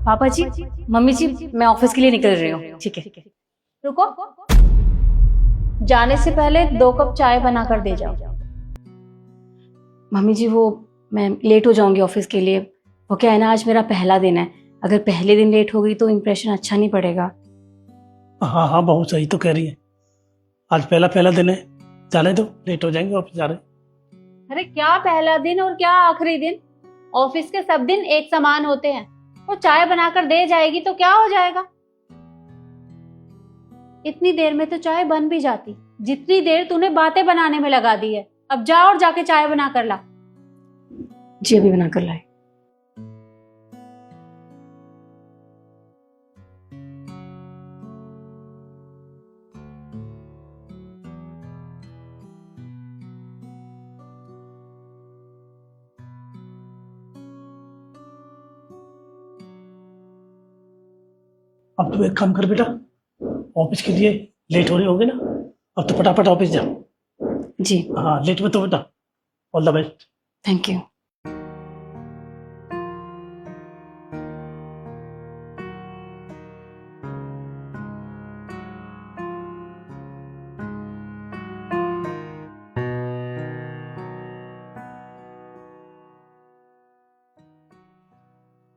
पापा जी, मम्मी जी, मैं ऑफिस के लिए निकल रही हूँ। ठीक है। रुको, जाने से पहले 2 कप चाय बना कर दे जाओ। मम्मी जी, वो मैं लेट हो जाऊंगी ऑफिस के लिए। वो क्या है ना, आज मेरा पहला दिन है। अगर पहले दिन लेट हो गई तो इम्प्रेशन अच्छा नहीं पड़ेगा। हाँ हाँ, बहुत सही तो कह रही है। आज पहला पहला दिन है, जाने दो, लेट हो जाएंगे ऑफिस जा रहे। अरे क्या पहला दिन और क्या आखिरी दिन, ऑफिस के सब दिन एक समान होते हैं। और चाय बनाकर दे जाएगी तो क्या हो जाएगा। इतनी देर में तो चाय बन भी जाती, जितनी देर तूने बातें बनाने में लगा दी है। अब जा और जाके चाय बना कर ला। जी, अभी बना कर लाए। अब तू एक काम कर बेटा, ऑफिस के लिए लेट हो रही होगी ना, अब तो फटाफट ऑफिस जा। जी, हाँ, लेट मत हो बेटा। All the best. Thank you.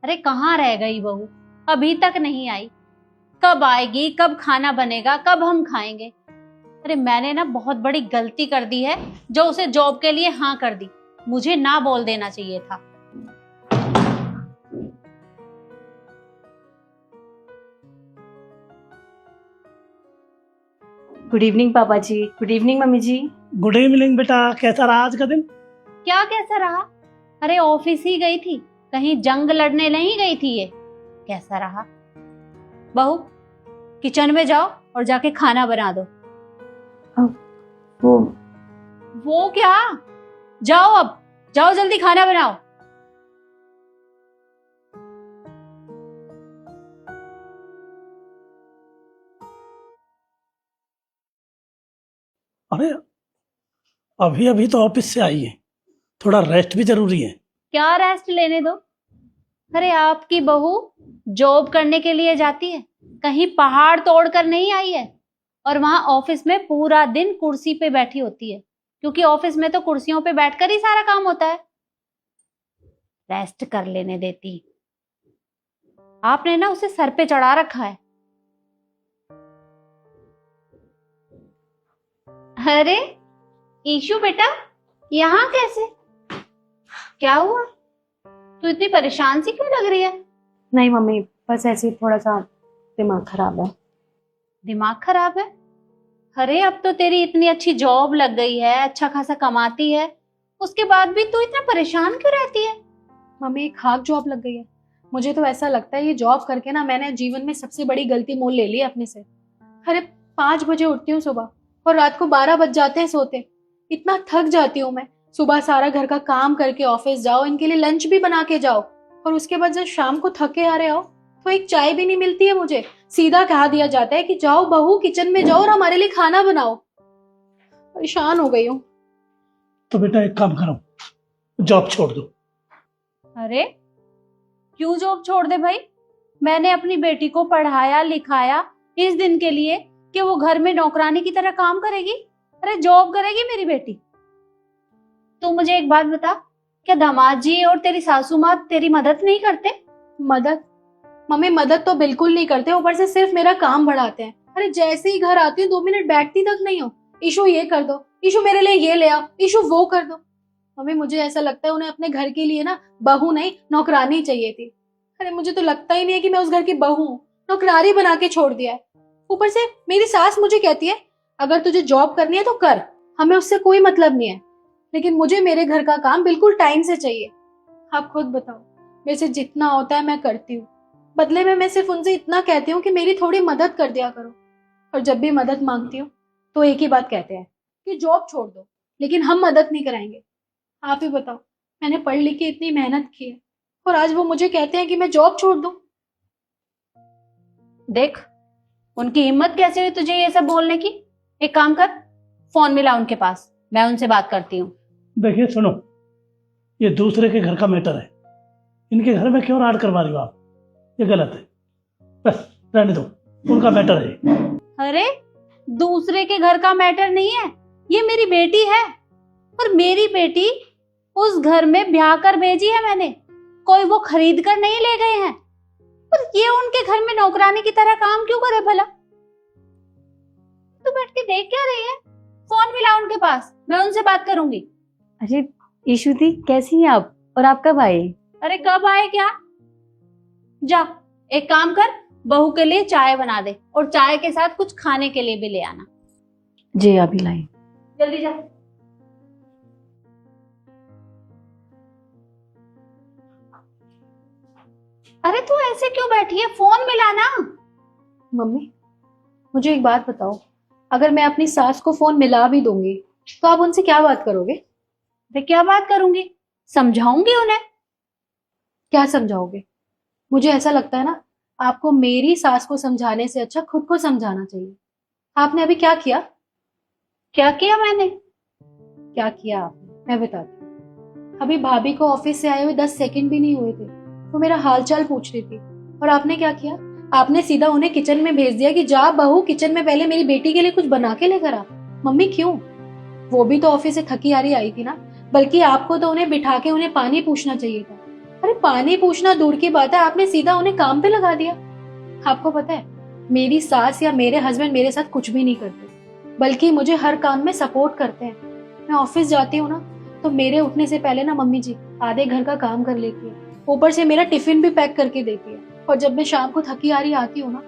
अरे कहाँ रह गई बहू, अभी तक नहीं आई। कब आएगी, कब खाना बनेगा, कब हम खाएंगे। अरे मैंने ना बहुत बड़ी गलती कर दी है जो उसे जॉब के लिए हाँ कर दी। मुझे ना बोल देना चाहिए था। गुड इवनिंग पापा जी। गुड इवनिंग मम्मी जी। गुड इवनिंग बेटा, कैसा रहा आज का दिन? क्या कैसा रहा? अरे ऑफिस ही गई थी, कहीं जंग लड़ने नहीं गई थी ये। कैसा रहा? बहू, किचन में जाओ और जाके खाना बना दो। वो क्या? जाओ, अब जाओ, जल्दी खाना बनाओ। अरे अभी अभी तो ऑफिस से आई है, थोड़ा रेस्ट भी जरूरी है। क्या रेस्ट लेने दो? अरे आपकी बहू जॉब करने के लिए जाती है, कहीं पहाड़ तोड़ कर नहीं आई है। और वहां ऑफिस में पूरा दिन कुर्सी पे बैठी होती है, क्योंकि ऑफिस में तो कुर्सियों पे बैठकर ही सारा काम होता है। रेस्ट कर लेने देती। आपने ना उसे सर पे चढ़ा रखा है। अरे ईशु बेटा, यहाँ कैसे? क्या हुआ? तू इतनी परेशान सी क्यों लग रही है? नहीं मम्मी, बस ऐसे ही थोड़ा सा दिमाग खराब है। दिमाग खराब है? अरे अब तो तेरी इतनी अच्छी जॉब लग गई है, अच्छा खासा कमाती है, उसके बाद भी तू इतना परेशान क्यों रहती है? मम्मी, एक खाक जॉब लग गई है। मुझे तो ऐसा लगता है ये जॉब करके ना मैंने जीवन में सबसे बड़ी गलती मोल ले ली है अपने से। अरे 5 बजे उठती हूँ सुबह और रात को 12 बज जाते हैं सोते। इतना थक जाती हूँ मैं। सुबह सारा घर का काम करके ऑफिस जाओ, इनके लिए लंच भी बना के जाओ, और उसके बाद जब शाम को थके आ रहे हो तो एक चाय भी नहीं मिलती है मुझे। सीधा कहा दिया जाता है कि जाओ बहू, किचन में जाओ और हमारे लिए खाना बनाओ। परेशान हो गई हूँ। तो बेटा एक काम करो, जॉब छोड़ दो। अरे क्यों जॉब छोड़ दे भाई? मैंने अपनी बेटी को पढ़ाया लिखाया इस दिन के लिए कि वो घर में नौकरानी की तरह काम करेगी। अरे जॉब करेगी मेरी बेटी? तू मुझे एक बात बता, क्या दामाद जी और तेरी सासू माँ तेरी मदद नहीं करते? मदद? मम्मी, मदद तो बिल्कुल नहीं करते, ऊपर से सिर्फ मेरा काम बढ़ाते हैं। अरे जैसे ही घर आती हूँ 2 मिनट बैठती तक नहीं हो। ईशु ये कर दो, ईशु मेरे लिए ये ले आओ, ईशु वो कर दो। मम्मी, मुझे ऐसा लगता है उन्हें अपने घर के लिए ना बहू नहीं नौकरानी चाहिए थी। अरे मुझे तो लगता ही नहीं है कि मैं उस घर की बहू हूँ, नौकरानी बना के छोड़ दिया है। ऊपर से मेरी सास मुझे कहती है अगर तुझे जॉब करनी है तो कर, हमें उससे कोई मतलब नहीं है, लेकिन मुझे मेरे घर का काम बिल्कुल टाइम से चाहिए। आप खुद बताओ, मेरे से जितना होता है मैं करती हूँ, बदले में मैं सिर्फ उनसे इतना कहती हूँ कि मेरी थोड़ी मदद कर दिया करो। और जब भी मदद मांगती हूँ तो एक ही बात कहते हैं कि जॉब छोड़ दो, लेकिन हम मदद नहीं कराएंगे। आप ही बताओ, मैंने पढ़ लिख के इतनी मेहनत की है और आज वो मुझे कहते हैं कि मैं जॉब छोड़ दूं। देख, उनकी हिम्मत कैसे हुई तुझे ये सब बोलने की? एक काम कर, फोन मिला उनके पास, मैं उनसे बात करती हूँ। देखिए सुनो, ये दूसरे के घर का मैटर है, इनके घर में क्यों राड करवा रही हो आप? ये गलत है। बस रहने दो, उनका मैटर है। अरे दूसरे के घर का मैटर नहीं है, ये मेरी बेटी है। और मेरी बेटी उस घर में ब्याह कर भेजी है मैंने, कोई वो खरीद कर नहीं ले गए हैं। और ये उनके घर में नौकरानी की तरह काम क्यों करे भला? तू बैठ के देख क्या रही है? फोन मिला उनके पास, मैं उनसे बात करूंगी। अरे ईशु दी, कैसी हैं आप? और आप कब आए? अरे कब आए क्या? जा एक काम कर, बहू के लिए चाय बना दे और चाय के साथ कुछ खाने के लिए भी ले आना। जी अभी लाई। जल्दी जा। अरे तू ऐसे क्यों बैठी है? फोन मिला ना। मम्मी मुझे एक बात बताओ, अगर मैं अपनी सास को फोन मिला भी दूंगी तो आप उनसे क्या बात करोगे? अरे क्या बात करूंगी? समझाऊंगी उन्हें। क्या समझाओगे? मुझे ऐसा लगता है ना, आपको मेरी सास को समझाने से अच्छा खुद को समझाना चाहिए। आपने अभी क्या किया? क्या किया मैंने? क्या किया आपने, मैं बताती हूँ। अभी भाभी को ऑफिस से आए हुए 10 सेकंड भी नहीं हुए थे, वो मेरा हालचाल पूछ रही थी, और आपने क्या किया? आपने सीधा उन्हें किचन में भेज दिया कि जा बहू, किचन में पहले मेरी बेटी के लिए कुछ बना के लेकर आ। मम्मी क्यों? वो भी तो ऑफिस से थकी हारी आई थी ना, बल्कि आपको तो उन्हें बिठा के उन्हें पानी पूछना चाहिए था। अरे पानी पूछना दूर की बात है, आपने सीधा उन्हें काम पे लगा दिया। आपको पता है, मेरी सास या मेरे हस्बैंड मेरे साथ कुछ भी नहीं करते, बल्कि मुझे हर काम में सपोर्ट करते हैं। मैं ऑफिस जाती हूँ ना, तो मेरे उठने से पहले ना मम्मी जी आधे घर का काम कर लेती है, ऊपर से मेरा टिफिन भी पैक करके देती है। और जब मैं शाम को थकी हारी आती हूँ ना,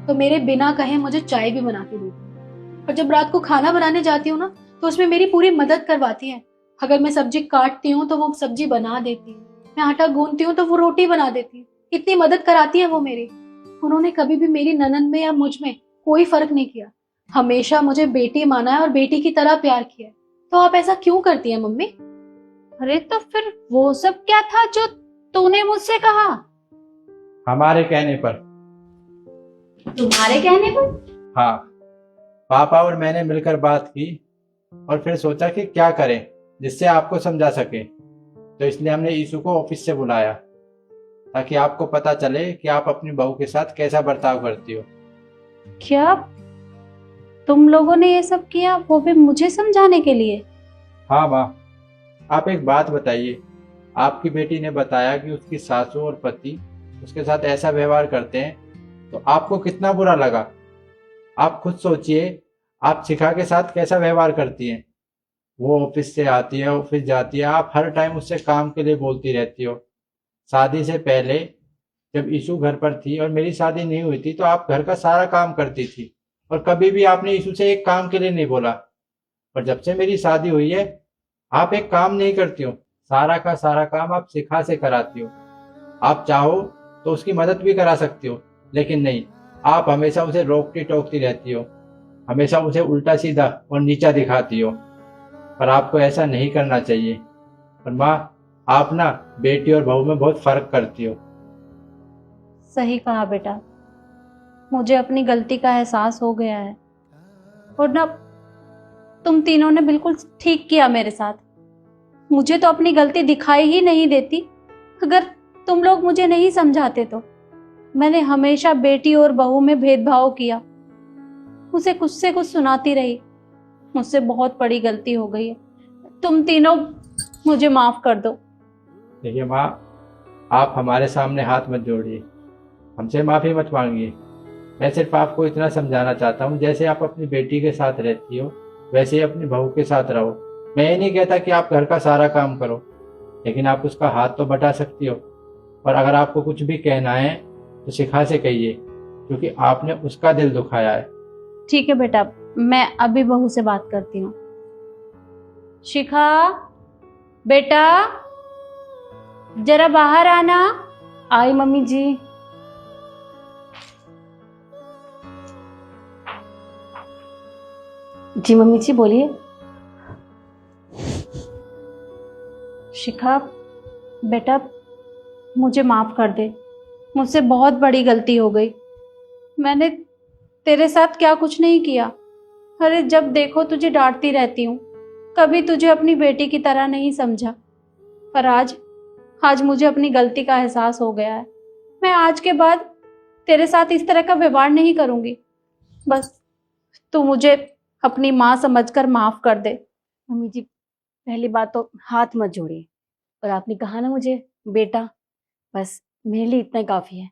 तो मेरे बिना कहे मुझे चाय भी बना के देती है। और जब रात को खाना बनाने जाती हूँ ना, तो उसमें मेरी पूरी मदद करवाती है। अगर मैं सब्जी काटती हूँ तो वो सब्जी बना देती है, मैं आटा गूंथती हूँ तो वो रोटी बना देती है। इतनी मदद कराती है वो मेरी। उन्होंने कभी भी मेरी ननद में या मुझ में कोई फर्क नहीं किया, हमेशा मुझे बेटी माना है और बेटी की तरह प्यार किया है। तो आप ऐसा क्यों करती हैं मम्मी? अरे तो फिर वो सब क्या था जो तूने मुझसे कहा? हमारे कहने पर। तुम्हारे कहने पर? हाँ, पापा और मैंने मिलकर बात की और फिर सोचा कि क्या करें जिससे आपको समझा सके। तो इसलिए हमने ईशु को ऑफिस से बुलाया ताकि आपको पता चले कि आप अपनी बहू के साथ कैसा बर्ताव करती हो। क्या तुम लोगों ने ये सब किया, वो भी मुझे समझाने के लिए? हाँ माँ, आप एक बात बताइए। आपकी बेटी ने बताया कि उसकी सासू और पति उसके साथ ऐसा व्यवहार करते हैं, तो आपको कितना बुरा लगा? आप खुद सोचिए, आप शिखा के साथ कैसा व्यवहार करती हैं। वो ऑफिस से आती है, ऑफिस जाती है, आप हर टाइम उससे काम के लिए बोलती रहती हो। शादी से पहले जब ईशु घर पर थी और मेरी शादी नहीं हुई थी, तो आप घर का सारा काम करती थी और कभी भी आपने ईशु से एक काम के लिए नहीं बोला। और जब से मेरी शादी हुई है, आप एक काम नहीं करती हो, सारा का सारा काम आप शिखा से कराती हो। आप चाहो तो उसकी मदद भी करा सकती हो, लेकिन नहीं, आप हमेशा उसे रोकती टोकती रहती हो, हमेशा उसे उल्टा सीधा और नीचा दिखाती हो। पर आपको ऐसा नहीं करना चाहिए। और माँ, आप ना बेटी और बहू में बहुत फर्क करती हो। सही कहा बेटा, मुझे अपनी गलती का एहसास हो गया है। और ना तुम तीनों ने बिल्कुल ठीक किया मेरे साथ। मुझे तो अपनी गलती दिखाई ही नहीं देती। अगर तुम लोग मुझे नहीं समझाते तो मैंने हमेशा बेटी और बहू में भेदभाव किया, उसे कुछ से कुछ सुनाती रही। मुझसे बहुत बड़ी गलती हो गई है, तुम तीनों मुझे माफ कर दो। देखिए माँ, आप हमारे सामने हाथ मत जोड़िए, हमसे माफ़ी मत मांगिए। मैं सिर्फ आपको इतना समझाना चाहता हूँ, जैसे आप अपनी बेटी के साथ रहती हो वैसे ही अपनी बहू के साथ रहो। मैं ये नहीं कहता कि आप घर का सारा काम करो, लेकिन आप उसका हाथ तो बटा सकती हो। और अगर आपको कुछ भी कहना है तो शिखा से कहिए, क्योंकि आपने उसका दिल दुखाया है। ठीक है बेटा, मैं अभी बहू से बात करती हूँ। शिखा बेटा, जरा बाहर आना। आई मम्मी जी। जी मम्मी जी बोलिए। शिखा बेटा, मुझे माफ कर दे, मुझसे बहुत बड़ी गलती हो गई। मैंने तेरे साथ क्या कुछ नहीं किया। अरे जब देखो तुझे डांटती रहती हूँ, कभी तुझे अपनी बेटी की तरह नहीं समझा। पर आज मुझे अपनी गलती का एहसास हो गया है। मैं आज के बाद तेरे साथ इस तरह का व्यवहार नहीं करूंगी। बस तू मुझे अपनी माँ समझकर माफ कर दे। मम्मी जी, पहली बात तो हाथ मत जोड़िए, और आपने कहा ना मुझे बेटा, बस मेरे लिए इतना काफ़ी है।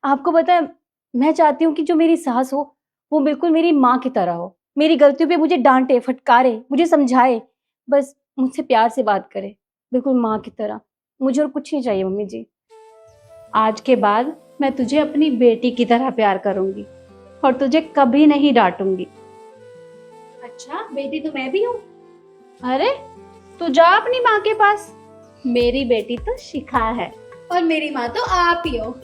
आपको पता है, मैं चाहती हूँ कि जो मेरी सास हो वो बिल्कुल मेरी माँ की तरह हो, मेरी गलतियों पे मुझे डांटे, फटकारे, मुझे समझाए, बस मुझसे प्यार से बात करे, बिल्कुल माँ की तरह। मुझे और कुछ नहीं चाहिए मम्मी जी। आज के बाद मैं तुझे अपनी बेटी की तरह प्यार करूंगी और तुझे कभी नहीं डांटूंगी। अच्छा, बेटी तो मैं भी हूँ। अरे तू जा अपनी माँ के पास, मेरी बेटी तो शिखा है। और मेरी माँ तो आप ही हो।